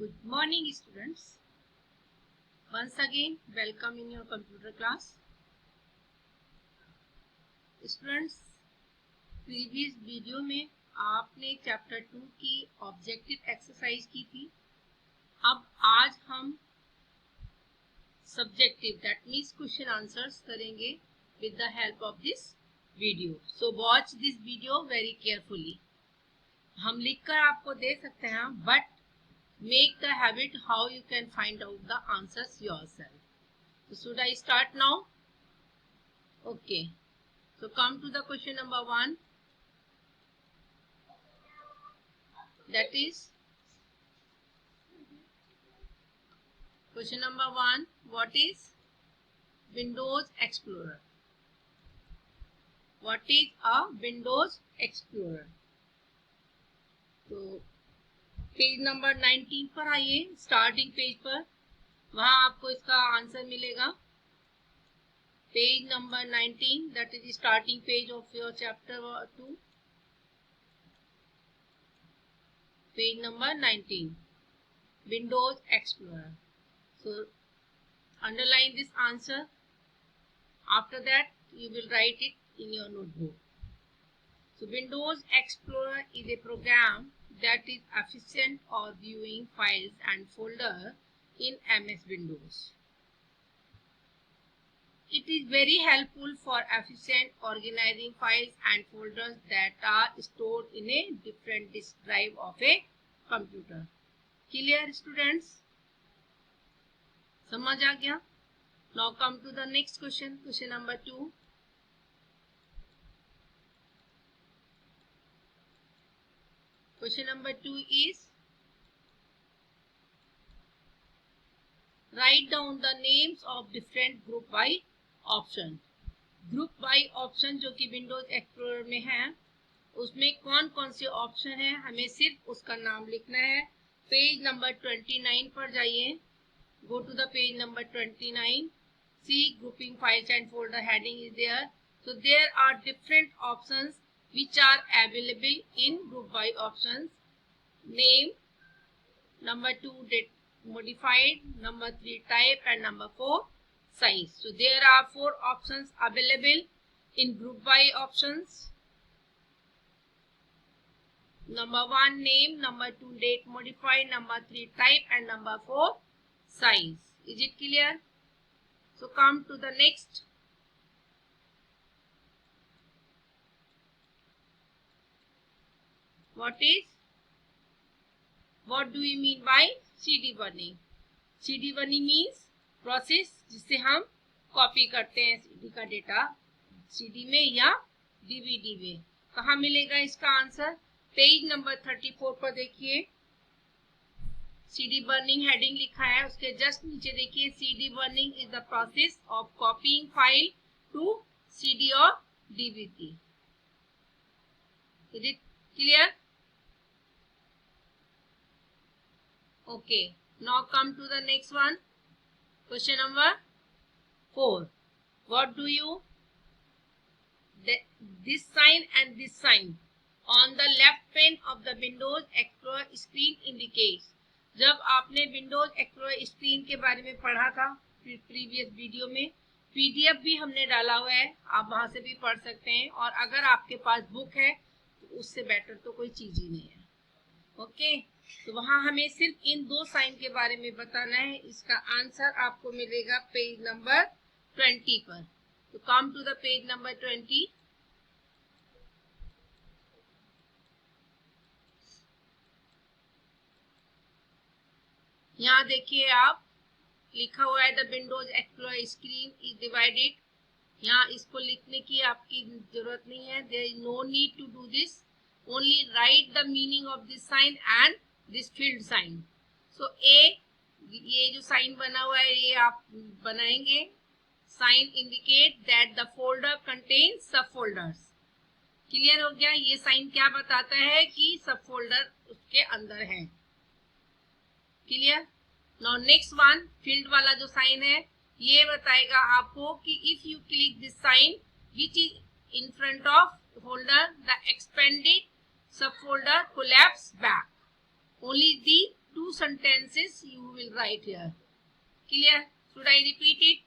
Good morning, students. Once again, welcome in your computer class. Students, previous video में आपने chapter 2 की objective exercise की थी. अब आज हम subjective that means question answers करेंगे with the help of this video. So watch this video very carefully. हम लिखकर आपको दे सकते हैं, but make the habit how you can find out the answers yourself. So should I start now? Okay. So come to the question number 1. That is question number 1. What is Windows Explorer? What is a Windows Explorer? So page number 19 पर आइए, starting page पर. वहां आपको इसका answer मिलेगा. Page number 19, that is starting page of your chapter 2. Page number 19, Windows explorer. So underline this answer. After that you will write it in your notebook. So Windows Explorer is a program that is efficient for viewing files and folders in MS Windows. It is very helpful for efficient organizing files and folders that are stored in a different disk drive of a computer. Clear, students? समझ आ गया? Now come to the next question. Question number 2. Question number 2 is write down the names of different group by option. Group by option जो कि Windows Explorer में है, उसमें कौन कौन से ऑप्शन है, हमें सिर्फ उसका नाम लिखना है. पेज नंबर 29 पर जाइए. Go to the page number 29. See, grouping files and folder heading is there. So there are different options which are available in group by options. Name, number 2 date modified, number 3 type, and number 4 size. So there are 4 options available in group by options. Number 1 name, number 2 date modified, number 3 type, and number 4 size. Is it clear? So come to the next. What do you mean by CD burning? CD burning means process जिससे हम copy करते हैं CD का data CD में या DVD में. कहाँ मिलेगा इसका आंसर? पेज नंबर 34 पर देखिए. CD burning हेडिंग लिखा है, उसके जस्ट नीचे देखिए CD burning is the process of copying file to CD or DVD. Is it clear? Okay, now come to the next one. Question number 4. What do you this sign and this sign on the left pane of the Windows Explorer screen indicates? जब आपने Windows Explorer screen के बारे में पढ़ा था previous video में, PDF भी हमने डाला हुआ है, आप वहां से भी पढ़ सकते हैं. और अगर आपके पास बुक है तो उससे बेटर तो कोई चीज ही नहीं है. ओके, तो वहां हमें सिर्फ इन 2 साइन के बारे में बताना है. इसका आंसर आपको मिलेगा पेज नंबर 20 पर. तो come to the page number 20. यहाँ देखिए आप, लिखा हुआ है the Windows Explorer screen is divided. यहाँ इसको लिखने की आपकी जरूरत नहीं है. There is no need to do this. Only write the meaning of this sign and this field sign. So ये जो साइन बना हुआ है ये आप बनाएंगे. Sign indicate that the folder contains sub folders. Clear हो गया? ये साइन क्या बताता है कि सब फोल्डर उसके अंदर है. Clear? Now next one, field वाला जो साइन है ये बताएगा आपको कि if you click this sign which is in front of folder, the expanded sub folder collapse back. Only the 2 sentences you will write here. Clear? Should I repeat it?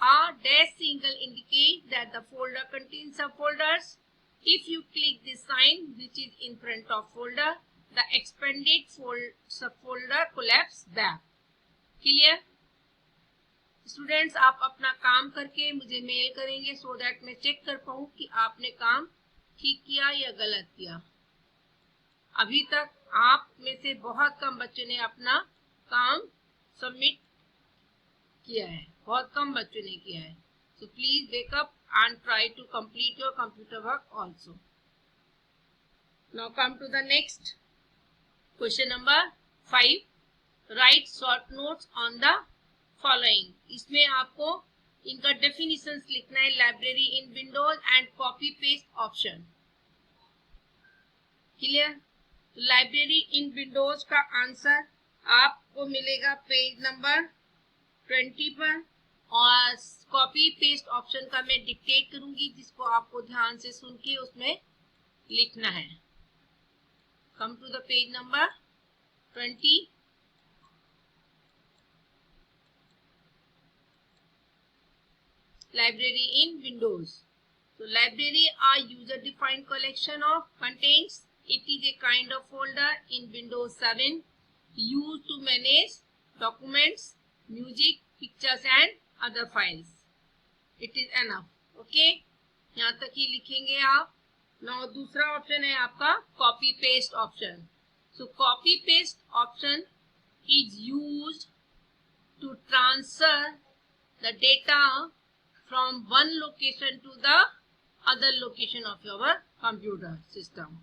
A dash symbol indicates that the folder contains subfolders. If you click this sign which is in front of folder, the expanded subfolder collapse back. Clear? Students आप अपना काम करके मुझे mail करेंगे so that मैं check कर पाऊँ कि आपने काम ठीक किया या गलत किया। अभी तक आप में से बहुत कम बच्चों ने अपना काम सबमिट किया है, बहुत कम बच्चों ने किया है। So please wake up and try to complete your computer work also. Now come to the next question number 5. Write short notes on the following. इसमें आपको इनका डेफिनेशंस लिखना है, library in Windows and copy paste option. Clear? तो library in Windows का answer आपको मिलेगा page number 20 पर, और कॉपी पेस्ट ऑप्शन का मैं डिक्टेट करूंगी जिसको आपको ध्यान से सुन के उसमें लिखना है। Come to the page number 20। Library in Windows. So library are user defined collection of contents. It is a kind of folder in Windows 7 used to manage documents, music, pictures and other files. It is enough. Okay? यहाँ तक ही लिखेंगे आप। Now दूसरा option है आपका copy paste option. So copy paste option is used to transfer the data from one location to the other location of your computer system.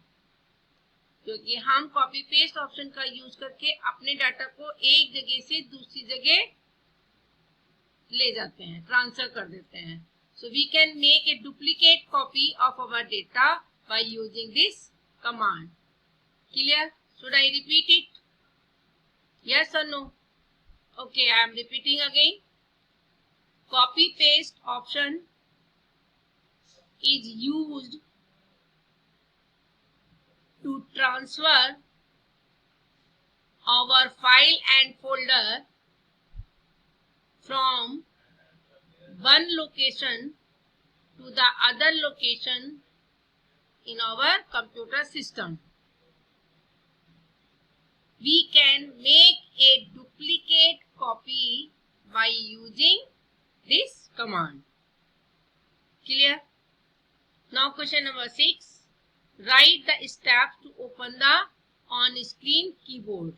क्योंकि हम copy paste option का यूज करके अपने डाटा को एक जगह से दूसरी जगह ले जाते हैं, ट्रांसफर कर देते हैं। So we can make a duplicate copy of our data by using this command. Clear? Should I repeat it? Yes or no? Okay, I am repeating again. Copy paste option is used to transfer our file and folder from one location to the other location in our computer system. We can make a duplicate copy by using this command. Clear? Now question number 6. Write the steps to open the on-screen keyboard.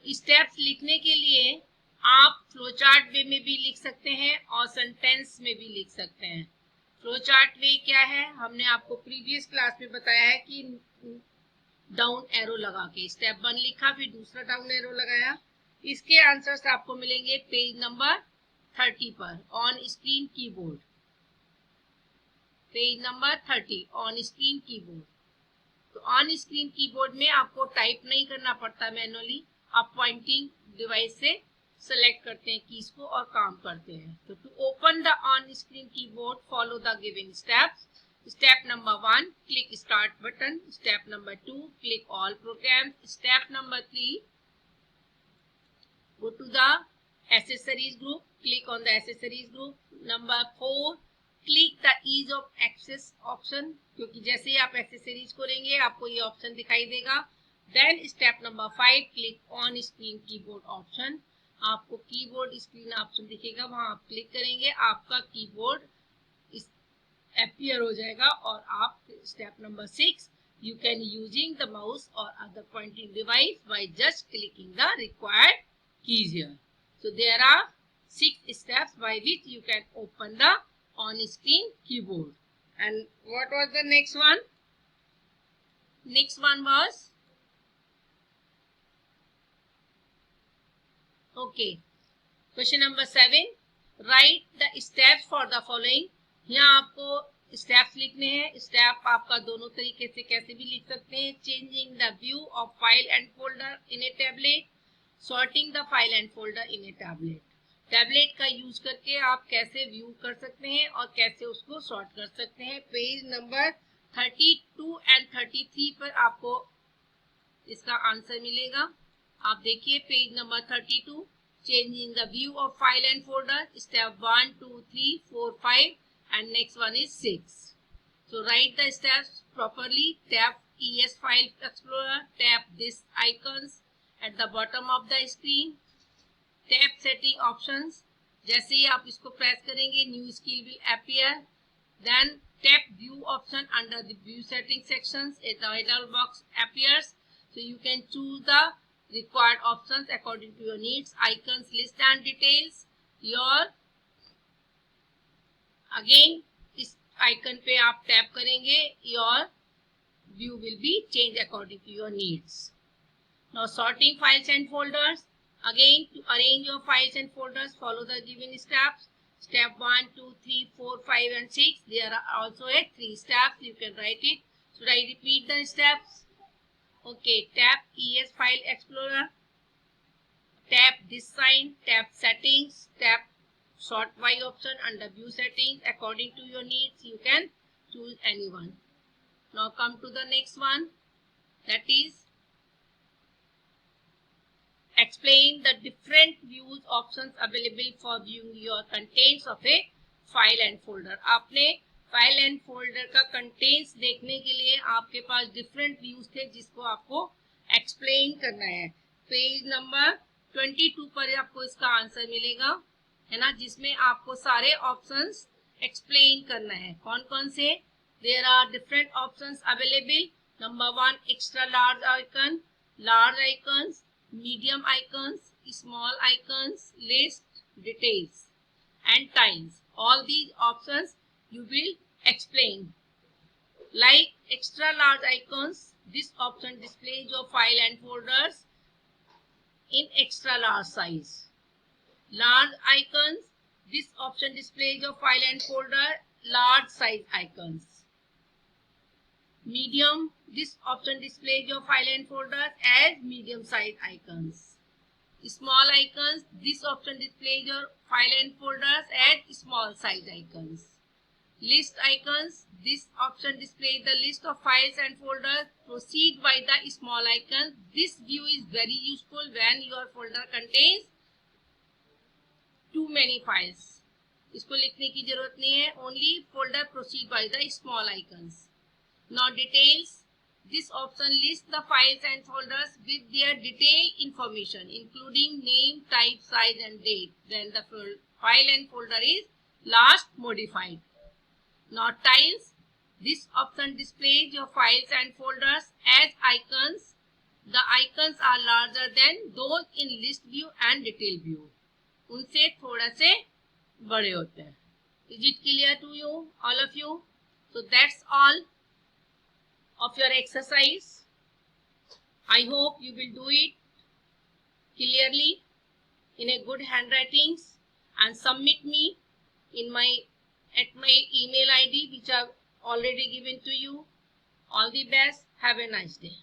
Steps लिखने के लिए आप flowchart वे में भी लिख सकते हैं और सेंटेंस में भी लिख सकते हैं। फ्लोचार्ट वे क्या है? हमने आपको प्रीवियस क्लास में बताया है कि डाउन एरो लगा के स्टेप 1 लिखा, फिर दूसरा डाउन एरो लगाया। इसके आंसर्स आपको मिलेंगे पेज नंबर 30 पर, on screen keyboard. Page number 30 on screen keyboard. तो ऑन स्क्रीन कीबोर्ड में आपको टाइप नहीं करना पड़ता मैनुअली, आप पॉइंटिंग डिवाइस से सेलेक्ट करते हैं कीज को और काम करते हैं। तो to open the on screen keyboard follow the given steps. Step number 1, click start button. Step number 2, click all programs. Step number 3, go to the accessories group. Click on the accessories group. Number 4, click the ease of access option. क्योंकि जैसे ही आप accessories खोलेंगे आपको ये option दिखाई देगा। Then step number 5, click on screen keyboard option. आपको keyboard screen option दिखेगा, वहां आप क्लिक करेंगे, आपका कीबोर्ड appear हो जाएगा और आप step number 6 you can using the mouse or other pointing device by just clicking the required keys here. So there are 6 steps by which you can open the on-screen keyboard. And what was the next one? Next one was okay. Question number 7. Write the steps for the following. यहाँ आपको steps लिखने हैं। Step आपका दोनों तरीके से कैसे भी लिख सकते हैं। Changing the view of file and folder in A tablet, sorting the file and folder in A tablet. Tablet का यूज करके आप कैसे व्यू कर सकते हैं और कैसे उसको सॉर्ट कर सकते हैं। पेज नंबर 32 एंड 33 पर आपको इसका आंसर मिलेगा। आप देखिए page number 32, changing the view of file and folder, step 1, 2, 3, 4, 5 and next one is 6. So write the steps properly. Tap ES File Explorer, tap these icons at the bottom of the screen, tap setting options. जैसे ही आप इसको press करेंगे new skill will appear, then tap view option under the view setting sections. A dialog box appears, so you can choose the required options according to your needs. Icons list and details, your again इस icon पे आप tap करेंगे, your view will be change according to your needs. Now sorting files and folders, again to arrange your files and folders follow the given steps. Step 1, 2, 3, 4, 5 and 6. There are also 3 steps. You can write it. Should I repeat the steps? Okay, tap ES File Explorer, tap this sign, tap settings, tap sort by option under view settings. According to your needs, you can choose anyone. Now come to the next one, that is explain the different views options available for viewing your contents of a file and folder. आपने file and folder का contents देखने के लिए आपके पास different views थे जिसको आपको explain करना है। पेज नंबर 22 पर आपको इसका आंसर मिलेगा, है ना, जिसमें आपको सारे ऑप्शंस एक्सप्लेन करना है। कौन कौन से? There are different options available. Number 1 extra large icon, large icons, medium icons, small icons, list, details and tiles. All these options you will explain. Like extra large icons, this option displays your file and folders in extra large size. Large icons, this option displays your file and folder large size icons. Medium, this option displays your file and folders as medium size icons. Small icons, this option displays your file and folders as small size icons. List icons, this option displays the list of files and folders. Proceed by the small icons. This view is very useful when your folder contains too many files. इसको लिखने की जरूरत नहीं है, only folder proceed by the small icons. Now details, this option lists the files and folders with their detailed information including name, type, size and date when the file and folder is last modified. Now tiles, this option displays your files and folders as icons. The icons are larger than those in list view and detail view. उनसे थोड़ा से बड़े होते हैं। Is it clear to you, all of you? So that's all of your exercise. I hope you will do it clearly in a good handwriting and submit me at my email ID which I've already given to you. All the best. Have a nice day.